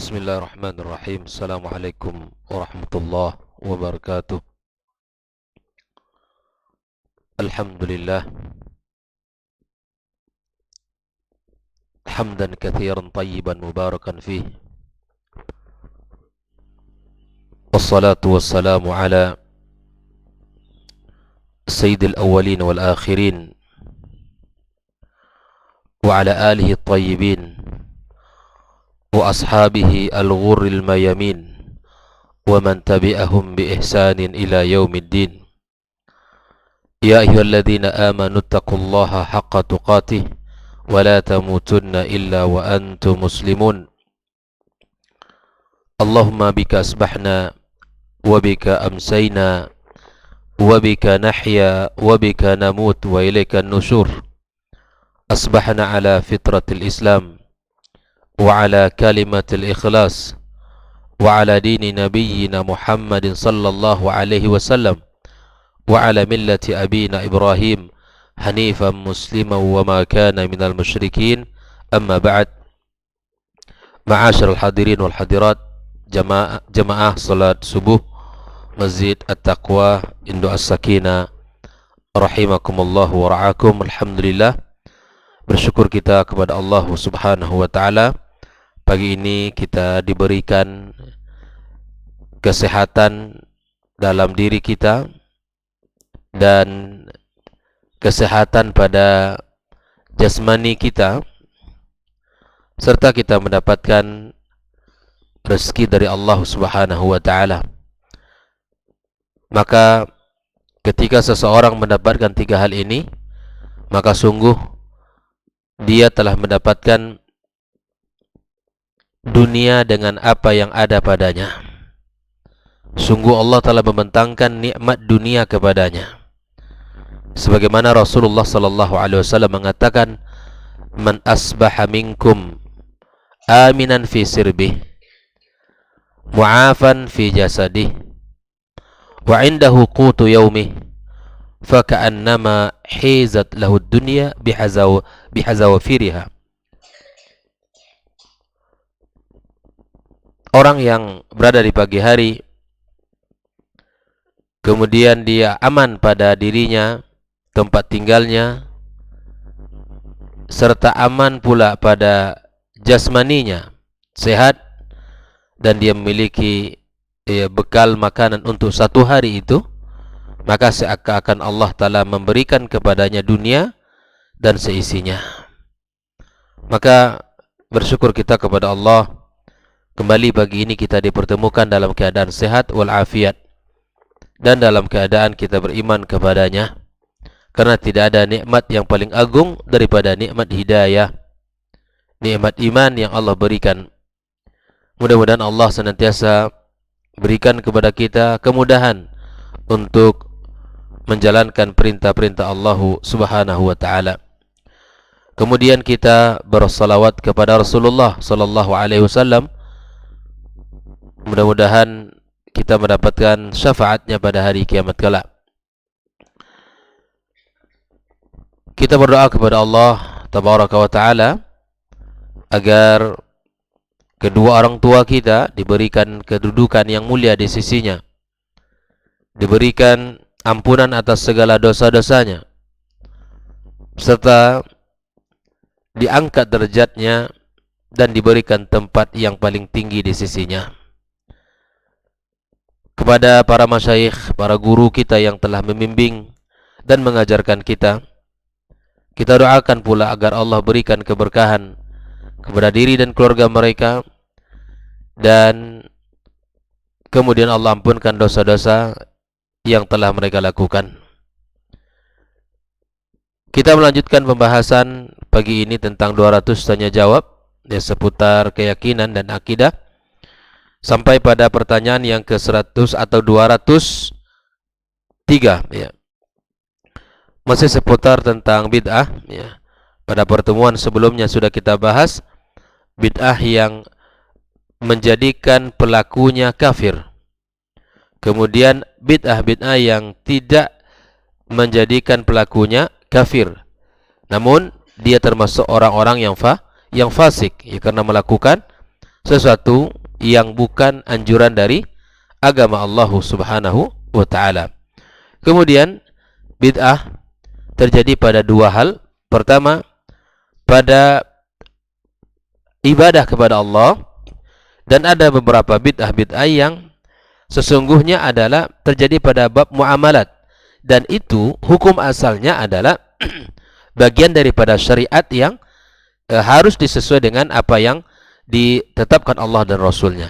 Bismillahirrahmanirrahim. Assalamualaikum warahmatullahi wabarakatuh. Alhamdulillah hamdan katsiran tayyiban mubarakan fih. Wassalatu wassalamu ala sayyidil awwalin wal akhirin wa ala alihi at-tayyibin wa ashabihi al-ghurril mayamin wa man tabi'ahum bi ihsanin ila yaumiddin. Ya ayyuhalladzina amanu taqullaha haqqa tuqatih wa la tamutunna illa wa antum muslimun. Allahumma bika asbahna wa bika amsayna wa bika nahya wa bika namut wa ilaika an-nusyur. Asbahna ala fitratil Islam wa ala kalimatil ikhlas wa ala dini nabiyyina Muhammadin sallallahu alaihi wasallam wa ala millati abina Ibrahim hanifan musliman wa ma kana minal musyrikin. Amma ba'd. Ma'asyiral hadirin wal hadirat, jamaah salat subuh Masjid At-Taqwa Induk As-Sakinah rahimakumullah wa ra'akum. Alhamdulillah, bersyukur kita kepada Allah Subhanahu wa taala. Pagi ini kita diberikan kesehatan dalam diri kita dan kesehatan pada jasmani kita, serta kita mendapatkan rezeki dari Allah Subhanahu wa taala. Maka ketika seseorang mendapatkan tiga hal ini, maka sungguh dia telah mendapatkan dunia dengan apa yang ada padanya. Sungguh Allah telah membentangkan nikmat dunia kepadanya. Sebagaimana Rasulullah sallallahu alaihi wasallam mengatakan, "Man asbaha minkum aminan fi sirbih, mu'afan fi jasadih, wa 'indahu qutu yaumih, faka'annama hizat lahu ad-dunya bihazawafiriha." Orang yang berada di pagi hari, kemudian dia aman pada dirinya, tempat tinggalnya, serta aman pula pada jasmaninya, sehat, dan dia memiliki bekal makanan untuk satu hari itu, maka seakan-akan Allah Ta'ala memberikan kepadanya dunia dan seisinya. Maka bersyukur kita kepada Allah, kembali pagi ini kita dipertemukan dalam keadaan sehat walafiat dan dalam keadaan kita beriman kepadanya, karena tidak ada nikmat yang paling agung daripada nikmat hidayah, nikmat iman yang Allah berikan. Mudah-mudahan Allah senantiasa berikan kepada kita kemudahan untuk menjalankan perintah-perintah Allah Subhanahu wa taala. Kemudian kita bersalawat kepada Rasulullah sallallahu alaihi wasallam. Mudah-mudahan kita mendapatkan syafaatnya pada hari kiamat kelak. Kita berdoa kepada Allah Tabaraka wa Ta'ala agar kedua orang tua kita diberikan kedudukan yang mulia di sisinya, diberikan ampunan atas segala dosa-dosanya, serta diangkat derajatnya dan diberikan tempat yang paling tinggi di sisinya. Kepada para masyayikh, para guru kita yang telah membimbing dan mengajarkan kita, kita doakan pula agar Allah berikan keberkahan kepada diri dan keluarga mereka, dan kemudian Allah ampunkan dosa-dosa yang telah mereka lakukan. Kita melanjutkan pembahasan pagi ini tentang 200 tanya jawab seputar keyakinan dan akidah, sampai pada pertanyaan yang ke-100 atau 203 ya. Masih seputar tentang bid'ah ya. Pada pertemuan sebelumnya sudah kita bahas bid'ah yang menjadikan pelakunya kafir. Kemudian bid'ah-bid'ah yang tidak menjadikan pelakunya kafir, namun dia termasuk orang-orang yang fasik ya, karena melakukan sesuatu yang bukan anjuran dari agama Allah Subhanahu wa taala. Kemudian bid'ah terjadi pada dua hal. Pertama, pada ibadah kepada Allah, dan ada beberapa bid'ah yang sesungguhnya adalah terjadi pada bab muamalat, dan itu hukum asalnya adalah bagian daripada syariat yang harus disesuai dengan apa yang ditetapkan Allah dan Rasulnya.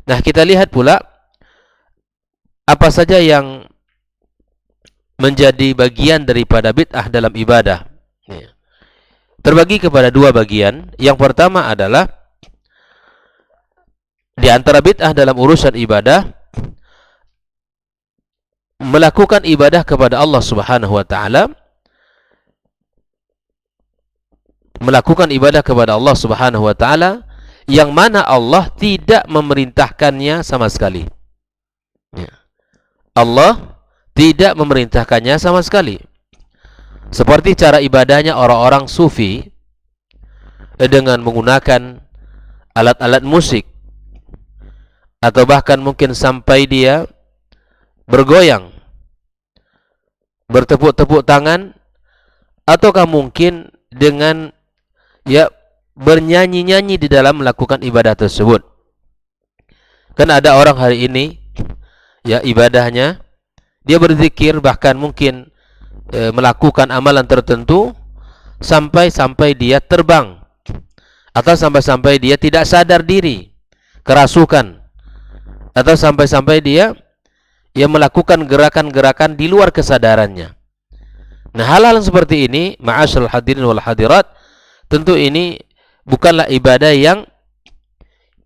Nah, kita lihat pula apa saja yang menjadi bagian daripada bid'ah dalam ibadah. Terbagi kepada dua bagian. Yang pertama adalah di antara bid'ah dalam urusan ibadah, melakukan ibadah kepada Allah Subhanahu wa taala, melakukan ibadah kepada Allah Subhanahu wa taala yang mana Allah tidak memerintahkannya sama sekali. Allah tidak memerintahkannya sama sekali. Seperti cara ibadahnya orang-orang sufi dengan menggunakan alat-alat musik, atau bahkan mungkin sampai dia bergoyang, bertepuk-tepuk tangan, ataukah mungkin dengan bernyanyi-nyanyi di dalam melakukan ibadah tersebut. Kan ada orang hari ini ibadahnya dia berzikir, bahkan mungkin melakukan amalan tertentu sampai dia terbang, atau sampai dia tidak sadar diri, kerasukan, atau sampai dia melakukan gerakan-gerakan di luar kesadarannya. Nah, hal-hal seperti ini, ma'asyiral hadirin wal hadirat, tentu ini bukanlah ibadah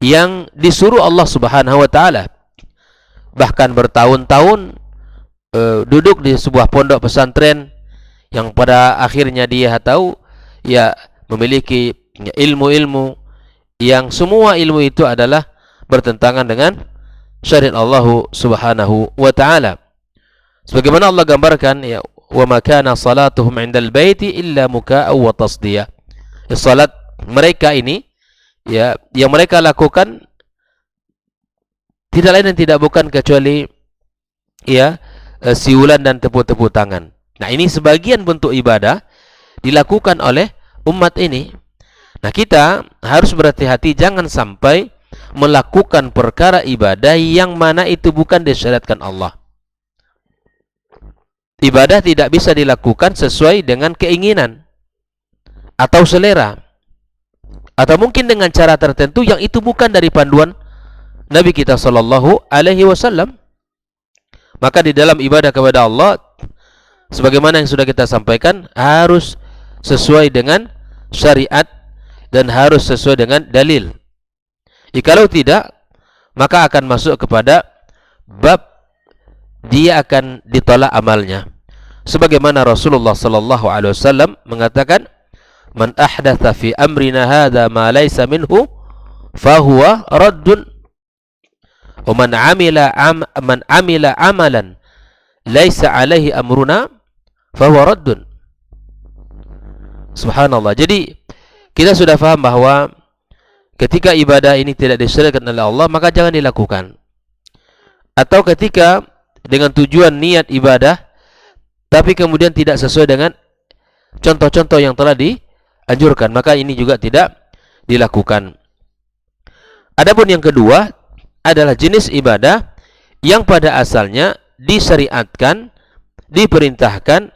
yang disuruh Allah Subhanahu wa taala. Bahkan bertahun-tahun duduk di sebuah pondok pesantren yang pada akhirnya dia tahu memiliki ilmu-ilmu yang semua ilmu itu adalah bertentangan dengan syariat Allah Subhanahu wa taala. Sebagaimana Allah gambarkan, wa ma kana salatuhum 'indal baiti illa muka'aw wa tasdiyah. Salat mereka ini yang mereka lakukan tidak lain dan tidak bukan kecuali siulan dan tepuk-tepuk tangan. Nah, ini sebagian bentuk ibadah dilakukan oleh umat ini. Nah, kita harus berhati-hati jangan sampai melakukan perkara ibadah yang mana itu bukan disyariatkan Allah. Ibadah tidak bisa dilakukan sesuai dengan keinginan atau selera, atau mungkin dengan cara tertentu yang itu bukan dari panduan Nabi kita sallallahu alaihi wasallam. Maka di dalam ibadah kepada Allah, sebagaimana yang sudah kita sampaikan, harus sesuai dengan syariat dan harus sesuai dengan dalil. Jikalau tidak, maka akan masuk kepada bab dia akan ditolak amalnya. Sebagaimana Rasulullah sallallahu alaihi wasallam mengatakan, "Man ahdatha fi amrina hadza ma laysa minhu fahuwa raddun. Wa man amila amalan laysa alaihi amruna fahuwa raddun." Subhanallah. Jadi kita sudah faham bahwa ketika ibadah ini tidak disyariatkan oleh Allah, maka jangan dilakukan. Atau ketika dengan tujuan niat ibadah tapi kemudian tidak sesuai dengan contoh-contoh yang telah dianjurkan, maka ini juga tidak dilakukan. Adapun yang kedua adalah jenis ibadah yang pada asalnya disyariatkan, diperintahkan,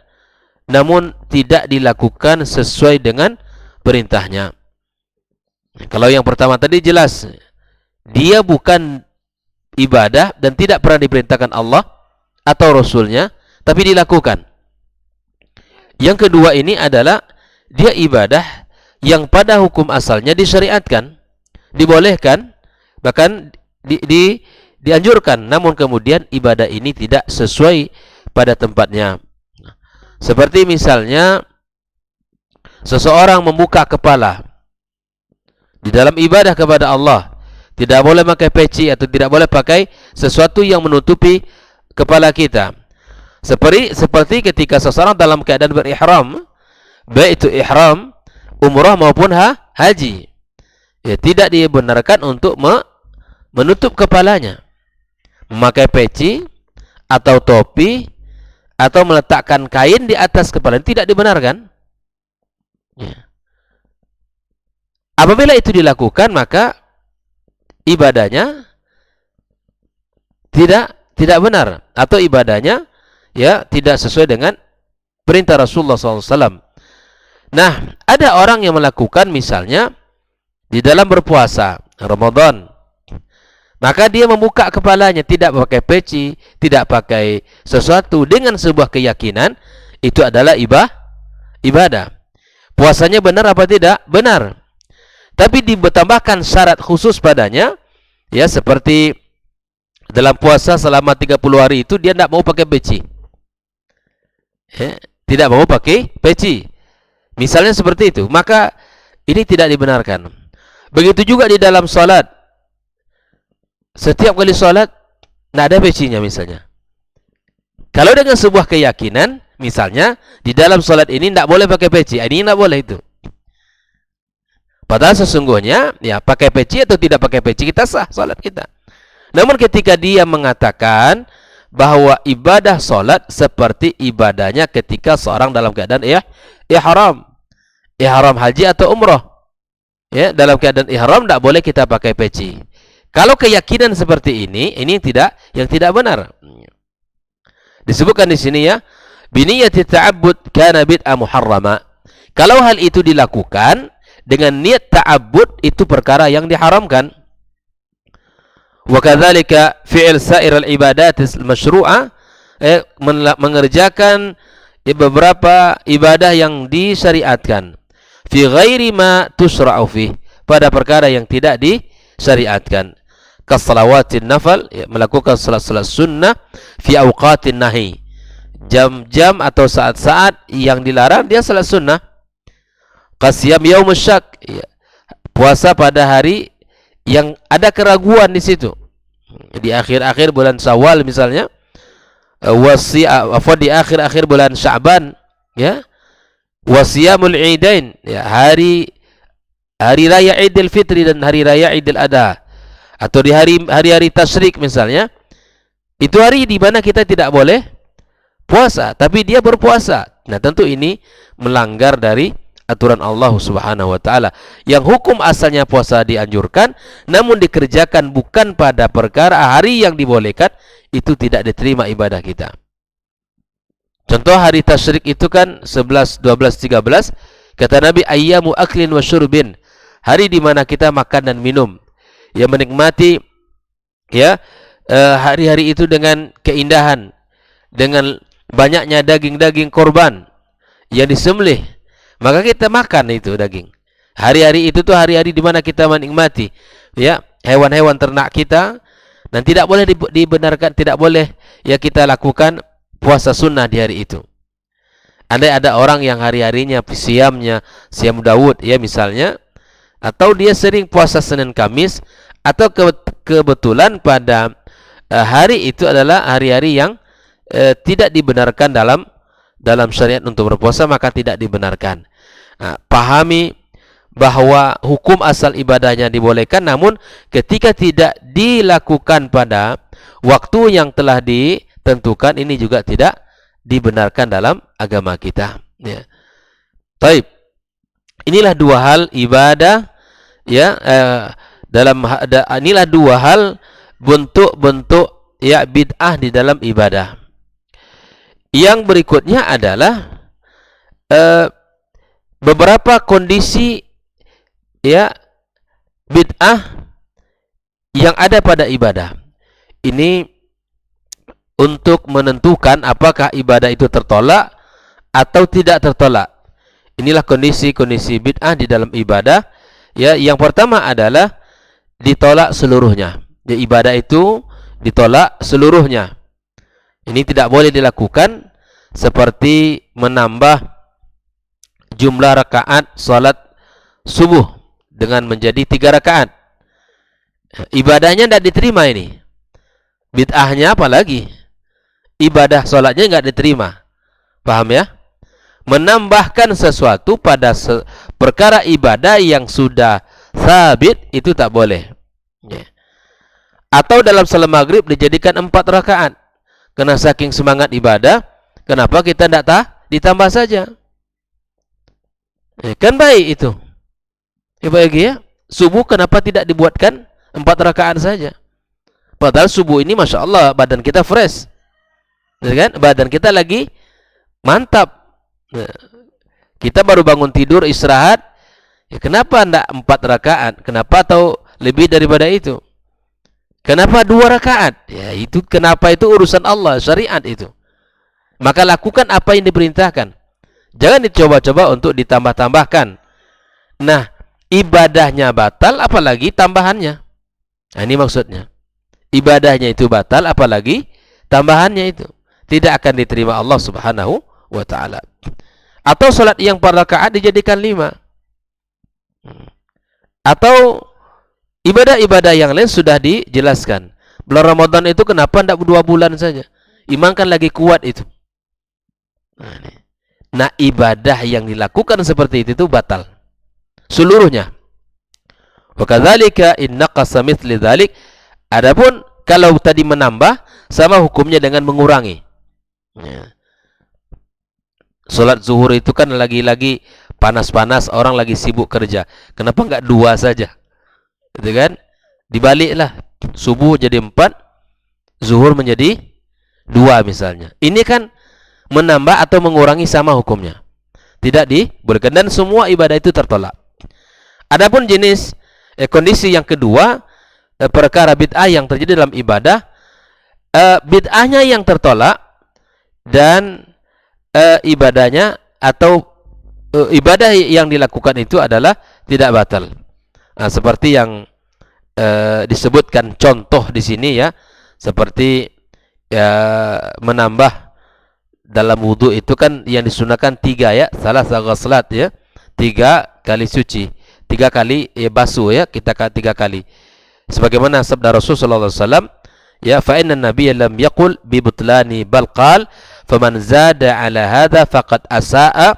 namun tidak dilakukan sesuai dengan perintahnya. Kalau yang pertama tadi jelas dia bukan ibadah dan tidak pernah diperintahkan Allah atau Rasulnya, tapi dilakukan. Yang kedua ini adalah dia ibadah yang pada hukum asalnya disyariatkan, dibolehkan, bahkan dianjurkan, namun kemudian ibadah ini tidak sesuai pada tempatnya. Seperti misalnya seseorang membuka kepala di dalam ibadah kepada Allah, tidak boleh pakai peci atau tidak boleh pakai sesuatu yang menutupi kepala kita. Seperti ketika seseorang dalam keadaan berihram, baik itu ihram umrah maupun haji. Ya, tidak dibenarkan untuk menutup kepalanya. Memakai peci atau topi atau meletakkan kain di atas kepala tidak dibenarkan. Ya. Apabila itu dilakukan, maka ibadahnya tidak benar, atau ibadahnya ya tidak sesuai dengan perintah Rasulullah SAW. Nah, ada orang yang melakukan misalnya di dalam berpuasa Ramadan, maka dia membuka kepalanya, tidak pakai peci, tidak pakai sesuatu, dengan sebuah keyakinan itu adalah ibadah. Puasanya benar apa tidak? Benar. Tapi ditambahkan syarat khusus padanya, ya, seperti dalam puasa selama 30 hari itu dia tidak mau pakai peci. Ya, tidak mau pakai peci. Misalnya seperti itu, maka ini tidak dibenarkan. Begitu juga di dalam salat. Setiap kali salat tidak ada pecinya misalnya. Kalau dengan sebuah keyakinan, misalnya di dalam salat ini tidak boleh pakai peci, ini tidak boleh itu. Padahal sesungguhnya ya pakai peci atau tidak pakai peci kita sah salat kita. Namun ketika dia mengatakan bahwa ibadah salat seperti ibadahnya ketika seorang dalam keadaan ihram haji atau umrah, ya, dalam keadaan ihram tidak boleh kita pakai peci. Kalau keyakinan seperti ini yang tidak benar. Disebutkan di sini ya, biniyati ta'abbud kana bid'ah muharrama. Kalau hal itu dilakukan dengan niat ta'abbud, itu perkara yang diharamkan. Wa kadzalika fi'l sa'ir al-ibadat al-masyru'ah, mengerjakan beberapa ibadah yang disyariatkan, fi ghairi ma tusra'u fi, pada perkara yang tidak disyariatkan. Kasalawatin nafal, ya, melakukan salat-salat sunnah fi awqatin nahi, jam-jam atau saat-saat yang dilarang dia salat sunnah. Qasiyam yaumus syak, ya, puasa pada hari yang ada keraguan di situ, di akhir-akhir bulan Syawal misalnya, di akhir-akhir bulan Sya'ban, ya, wasiyamul idain, ya, hari raya Idul Fitri dan hari raya Idul Adha, atau di hari-hari tasyrik misalnya, itu hari di mana kita tidak boleh puasa tapi dia berpuasa. Nah, tentu ini melanggar dari aturan Allah Subhanahu wa taala, yang hukum asalnya puasa dianjurkan namun dikerjakan bukan pada perkara hari yang dibolehkan, itu tidak diterima ibadah kita. Contoh hari tasyrik itu kan 11, 12, 13, kata Nabi, ayyamu aklin wa syurbin, hari di mana kita makan dan minum, ya, menikmati, ya, hari-hari itu dengan keindahan, dengan banyaknya daging-daging korban yang disembelih, maka kita makan itu daging. Hari-hari itu tuh hari-hari di mana kita menikmati, ya, hewan-hewan ternak kita, dan tidak boleh dibenarkan, tidak boleh ya kita lakukan puasa sunnah di hari itu. Andai ada orang yang hari-harinya siam Daud, ya, misalnya, atau dia sering puasa Senin Kamis, atau kebetulan pada hari itu adalah hari-hari yang tidak dibenarkan dalam syariat untuk berpuasa, maka tidak dibenarkan. Nah, pahami bahwa hukum asal ibadahnya dibolehkan, namun ketika tidak dilakukan pada waktu yang telah ditentukan, ini juga tidak dibenarkan dalam agama kita, ya. Baik, inilah dua hal ibadah, ya, inilah dua hal bentuk-bentuk, ya, bid'ah di dalam ibadah. Yang berikutnya adalah beberapa kondisi, ya, bid'ah yang ada pada ibadah. Ini untuk menentukan apakah ibadah itu tertolak atau tidak tertolak. Inilah kondisi-kondisi bid'ah di dalam ibadah, ya. Yang pertama adalah ditolak seluruhnya. Ya, ibadah itu ditolak seluruhnya. Ini tidak boleh dilakukan, seperti menambah jumlah rakaat salat subuh dengan menjadi 3 rakaat. Ibadahnya tidak diterima ini. Bid'ahnya apalagi? Ibadah salatnya enggak diterima. Paham ya? Menambahkan sesuatu pada perkara ibadah yang sudah sabit itu tak boleh. Ya. Atau dalam salat maghrib dijadikan 4 rakaat. Karena saking semangat ibadah, kenapa kita tidak ditambah saja? Kan baik itu. Baik ya. Subuh kenapa tidak dibuatkan 4 rakaat saja? Padahal subuh ini Masya Allah badan kita fresh. Kan? Badan kita lagi mantap. Kita baru bangun tidur, istirahat. Ya, kenapa tidak 4 rakaat? Kenapa atau lebih daripada itu? Kenapa 2 rakaat? Ya, itu kenapa itu urusan Allah, syariat itu. Maka lakukan apa yang diperintahkan. Jangan dicoba-coba untuk ditambah-tambahkan. Nah, ibadahnya batal apalagi tambahannya. Nah, ini maksudnya. Ibadahnya itu batal apalagi tambahannya itu. Tidak akan diterima Allah Subhanahu wa taala. Atau salat yang 4 rakaat dijadikan 5. Atau ibadah-ibadah yang lain sudah dijelaskan. Bulan Ramadan itu kenapa tidak 2 bulan saja? Iman kan lagi kuat itu. Nah, ibadah yang dilakukan seperti itu batal. Seluruhnya. Wa kadzalika in naqasa mithli dzalik. Adapun kalau tadi menambah, sama hukumnya dengan mengurangi. Ya. Salat zuhur itu kan lagi-lagi panas-panas, orang lagi sibuk kerja. Kenapa enggak 2 saja? Gitu kan? Dibaliklah. Subuh jadi 4, zuhur menjadi 2 misalnya. Ini kan menambah atau mengurangi sama hukumnya. Tidak dibolehkan dan semua ibadah itu tertolak. Adapun jenis kondisi yang kedua, perkara bid'ah yang terjadi dalam ibadah, bid'ahnya yang tertolak dan ibadahnya atau ibadah yang dilakukan itu adalah tidak batal. Nah, seperti yang disebutkan contoh di sini ya, seperti menambah dalam wudhu itu kan yang disunahkan 3 ya, salah ghuslat ya, 3 kali suci, 3 kali basuh ya, kita 3 kali. Sebagaimana sabda Rasulullah SAW, ya fa inna nabiyya lam yaqul bi butlani bal qal faman zada ala hadha faqad asaa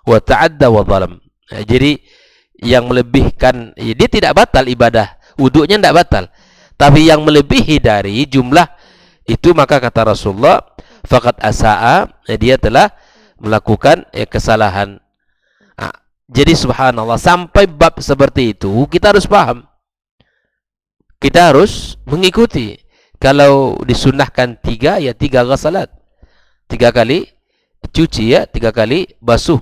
wa ta'adda wa zalam. Jadi yang melebihkan, dia tidak batal ibadah, wudunya tidak batal, tapi yang melebihi dari jumlah itu maka kata Rasulullah faqad asaa, dia telah melakukan kesalahan. Nah, jadi subhanallah, sampai bab seperti itu kita harus paham, kita harus mengikuti. Kalau disunahkan 3 ya 3 ghasalat, 3 kali cuci ya, 3 kali basuh.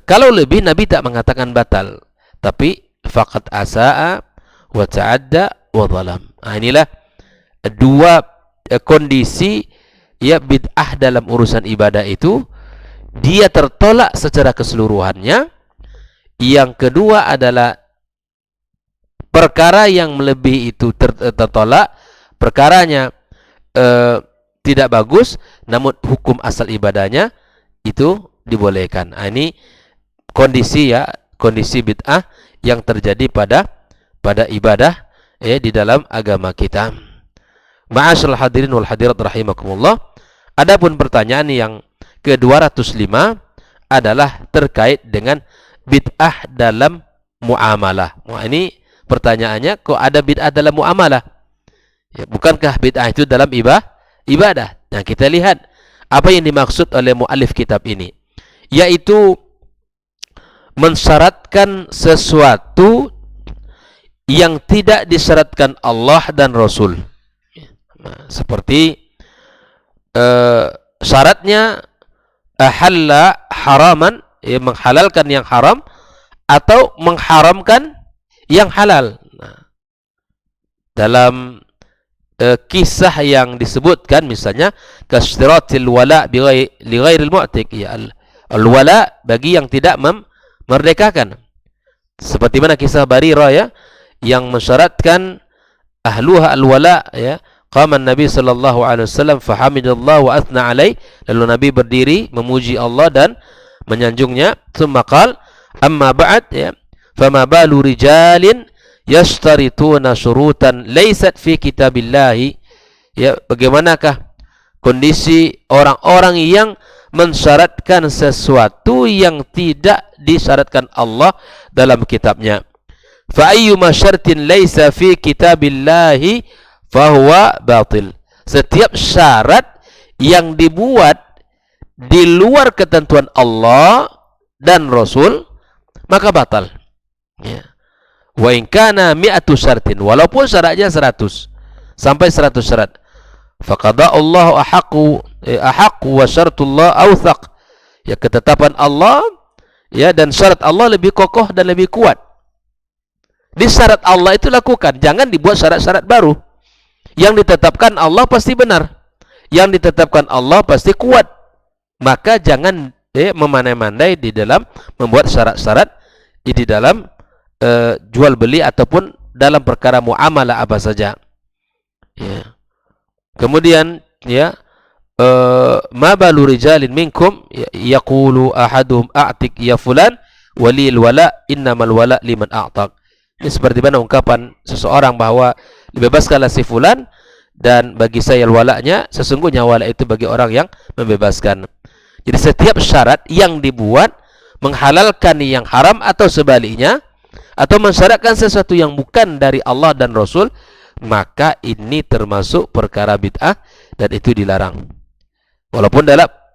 Kalau lebih Nabi tak mengatakan batal, tapi faqad asaa wa ta'adda wa zalam. Nah, inilah 2 kondisi ya bid'ah dalam urusan ibadah itu, dia tertolak secara keseluruhannya. Yang kedua adalah perkara yang melebihi itu tertolak, perkaranya tidak bagus, namun hukum asal ibadahnya itu dibolehkan. Nah, ini kondisi ya, kondisi bid'ah yang terjadi pada ibadah di dalam agama kita. Ma'asyiral hadirin wal hadirat rahimakumullah. Adapun pertanyaan yang ke-205 adalah terkait dengan bid'ah dalam muamalah. Wah, ini pertanyaannya, kok ada bid'ah dalam muamalah? Ya, bukankah bid'ah itu dalam ibadah? Nah, kita lihat apa yang dimaksud oleh muallif kitab ini, yaitu mensyaratkan sesuatu yang tidak disyaratkan Allah dan Rasul. Nah, seperti syaratnya ahalla haraman, menghalalkan yang haram atau mengharamkan yang halal. Nah, dalam kisah yang disebutkan misalnya kashtiratil wala li ghairil mu'tiq, ya, al-wala bagi yang tidak memerdekakan. Seperti mana kisah Barirah ya, yang mensyaratkan ahluha al-wala ya. Qama Nabi sallallahu alaihi wasallam fahamidallahu wa athna alaih, lalu Nabi berdiri memuji Allah dan menyanjungnya. Tsumma qala amma ba'd ya, fama balu rijalin yashtarituna syurutan laysat fi kitabillahi, ya, bagaimanakah kondisi orang-orang yang mensyaratkan sesuatu yang tidak disyaratkan Allah dalam kitabnya. fa ayyuma syartin laisa fi kitabillahi fahuwa batil. Setiap syarat yang dibuat di luar ketentuan Allah dan Rasul maka batal. Ya. Wa in kana mi'atu syartin, walaupun syaratnya 100 sampai 100 syarat. Faqada Allahu ahaqu wa syartullah awthaq. Ya, ketetapan Allah ya dan syarat Allah lebih kokoh dan lebih kuat. Di syarat Allah itu lakukan, jangan dibuat syarat-syarat baru. Yang ditetapkan Allah pasti benar. Yang ditetapkan Allah pasti kuat. Maka jangan memandai-mandai di dalam membuat syarat-syarat di dalam jual beli ataupun dalam perkara muamalah apa saja. Ya. Kemudian ya ma balu rijalin minkum yaqulu ahaduhum a'tik ya fulan walil wala innamal wala liman a'taq. Ini seperti mana ungkapan seseorang bahwa bebaskanlah si fulan dan bagi saya walaknya, sesungguhnya wala itu bagi orang yang membebaskan. Jadi setiap syarat yang dibuat menghalalkan yang haram atau sebaliknya, atau mensyaratkan sesuatu yang bukan dari Allah dan Rasul, maka ini termasuk perkara bid'ah dan itu dilarang. Walaupun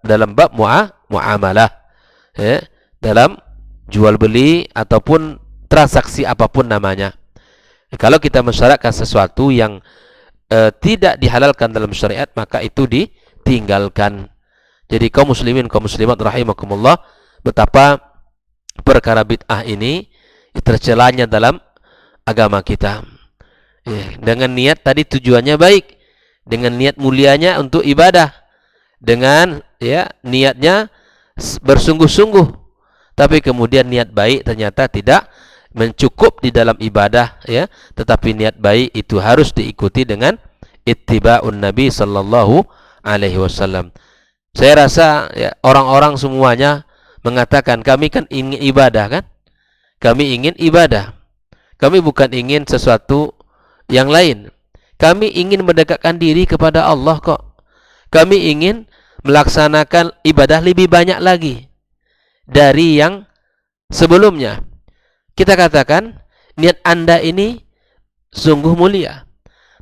dalam bab muamalah, dalam jual beli ataupun transaksi apapun namanya. Kalau kita mensyaratkan sesuatu yang tidak dihalalkan dalam syariat, maka itu ditinggalkan. Jadi kaum muslimin, kaum muslimat rahimakumullah, betapa perkara bid'ah ini tercelanya dalam agama kita. Dengan niat tadi tujuannya baik, dengan niat mulianya untuk ibadah, dengan niatnya bersungguh-sungguh, tapi kemudian niat baik ternyata tidak mencukup di dalam ibadah, tetapi niat baik itu harus diikuti dengan ittiba'un Nabi sallallahu alaihi wasallam. Saya rasa orang-orang semuanya mengatakan kami kan ingin ibadah, kan? Kami ingin ibadah. Kami bukan ingin sesuatu yang lain. Kami ingin mendekatkan diri kepada Allah kok. Kami ingin melaksanakan ibadah lebih banyak lagi dari yang sebelumnya. Kita katakan niat Anda ini sungguh mulia.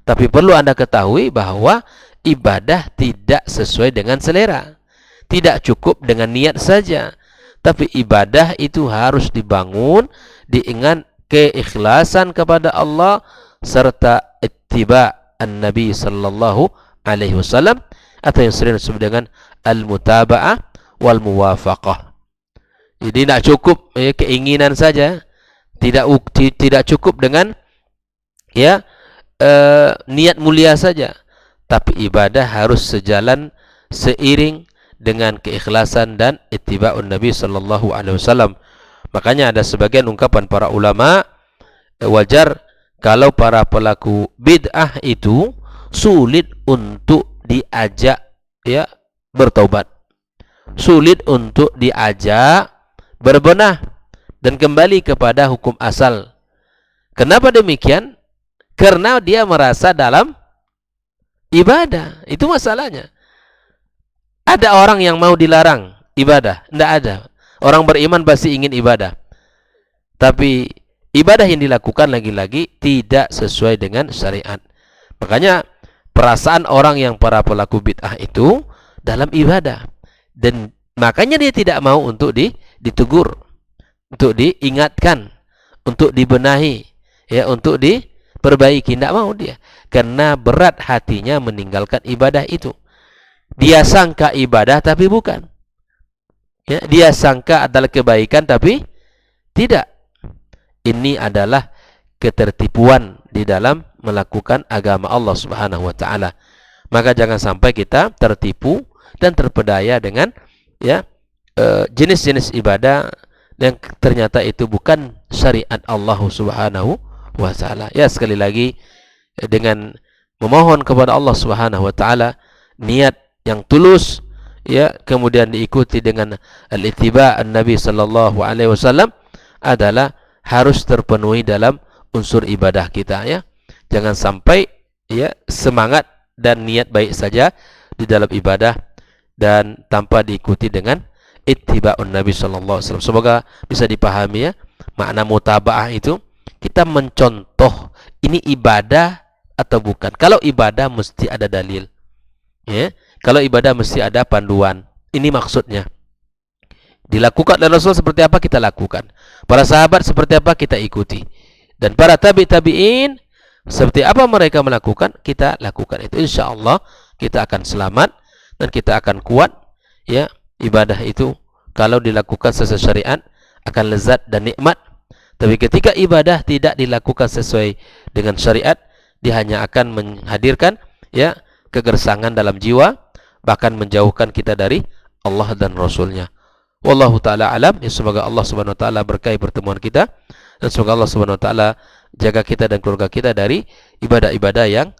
Tapi perlu Anda ketahui bahwa ibadah tidak sesuai dengan selera. Tidak cukup dengan niat saja. Tapi ibadah itu harus dibangun dengan keikhlasan kepada Allah serta ittiba' an-Nabi sallallahu alaihi wasallam, atau yang sering disebut dengan al-mutaba'ah wal muwafaqah. Jadi tidak cukup keinginan saja. Tidak cukup dengan niat mulia saja, tapi ibadah harus sejalan seiring dengan keikhlasan dan ittiba'un Nabi sallallahu alaihi wasallam. Makanya ada sebagian ungkapan para ulama, wajar kalau para pelaku bid'ah itu sulit untuk diajak bertaubat, sulit untuk diajak berbenah dan kembali kepada hukum asal. Kenapa demikian? Karena dia merasa dalam ibadah. Itu masalahnya. Ada orang yang mau dilarang ibadah? Tidak ada. Orang beriman pasti ingin ibadah. Tapi ibadah yang dilakukan lagi-lagi tidak sesuai dengan syariat. Makanya perasaan orang yang para pelaku bid'ah itu dalam ibadah. Dan makanya dia tidak mau untuk ditegur, untuk diingatkan, untuk dibenahi, untuk diperbaiki. Tidak mau dia, karena berat hatinya meninggalkan ibadah itu. Dia sangka ibadah tapi bukan. Dia sangka adalah kebaikan tapi tidak. Ini adalah ketertipuan di dalam melakukan agama Allah Subhanahu wa taala. Maka jangan sampai kita tertipu dan terpedaya dengan jenis-jenis ibadah yang ternyata itu bukan syariat Allah Subhanahu wa taala. Ya, sekali lagi dengan memohon kepada Allah Subhanahu wa taala niat yang tulus, kemudian diikuti dengan al-ittiba' an-Nabi sallallahu alaihi wasallam adalah harus terpenuhi dalam unsur ibadah kita, Jangan sampai semangat dan niat baik saja di dalam ibadah dan tanpa diikuti dengan ittiba'un Nabi sallallahu alaihi wasallam. Semoga bisa dipahami makna mutaba'ah itu. kita mencontoh ini ibadah atau bukan. Kalau ibadah mesti ada dalil. Ya, kalau ibadah mesti ada panduan. Ini maksudnya. Dilakukan oleh Rasul seperti apa kita lakukan. Para sahabat seperti apa kita ikuti. Dan para tabi'in seperti apa mereka melakukan, kita lakukan itu. Insyaallah kita akan selamat dan kita akan kuat. Ya, ibadah itu kalau dilakukan sesuai syariat akan lezat dan nikmat. Tapi ketika ibadah tidak dilakukan sesuai dengan syariat, dia hanya akan menghadirkan ya kegersangan dalam jiwa, bahkan menjauhkan kita dari Allah dan Rasulnya. Wallahu ta'ala alam. Ya, semoga Allah subhanahu wa ta'ala berkahi pertemuan kita, dan semoga Allah subhanahu wa ta'ala jaga kita dan keluarga kita dari ibadah-ibadah yang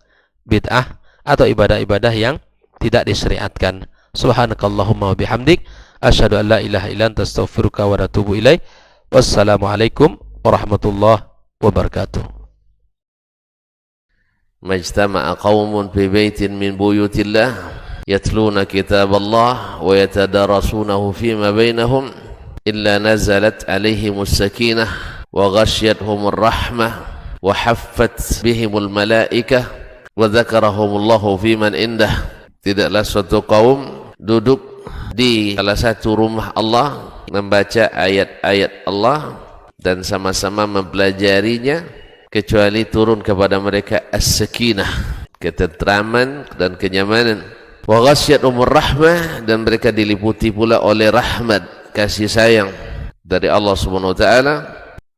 bid'ah atau ibadah-ibadah yang tidak disyariatkan. Subhanakallahumma wa bihamdik, asyhadu an la ilaha illa anta astaghfiruka wa atubu ilaik. Wassalamualaikum warahmatullahi wabarakatuh. Majtama'a qaumun fi baitin min buyutillah yatluna kitaballah wa yatadarasunahu fima bainahum illa nazalat alaihimus sakinah wa ghasyiyatuhumur rahmah wa haffat bihimul malaikah wa dzakarahumullahu fiman indah. Tidaklah suatu kaum duduk di salah satu rumah Allah membaca ayat-ayat Allah dan sama-sama mempelajarinya, kecuali turun kepada mereka as-sakinah, ketentraman dan kenyamanan. Wa ghasyiyatuhumur rahmah, dan mereka diliputi pula oleh rahmat, kasih sayang dari Allah Subhanahu wa taala.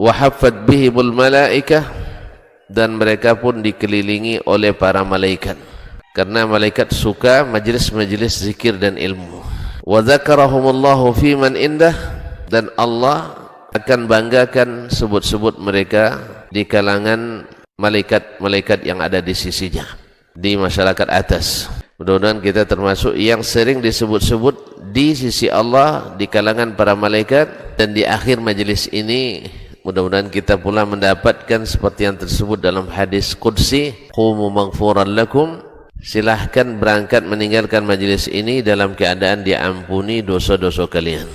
Wa haffat bihimul malaikah, dan mereka pun dikelilingi oleh para malaikat, karena malaikat suka majlis-majlis zikir dan ilmu. Wa dzakarahumullahu fiman indah, dan Allah akan banggakan sebut-sebut mereka di kalangan malaikat-malaikat yang ada di sisinya, di masyarakat atas. Mudah-mudahan kita termasuk yang sering disebut-sebut di sisi Allah, di kalangan para malaikat. Dan di akhir majelis ini mudah-mudahan kita pula mendapatkan seperti yang tersebut dalam hadis qudsi, qumu maghfuran lakum, silahkan berangkat meninggalkan majelis ini dalam keadaan diampuni dosa-dosa kalian.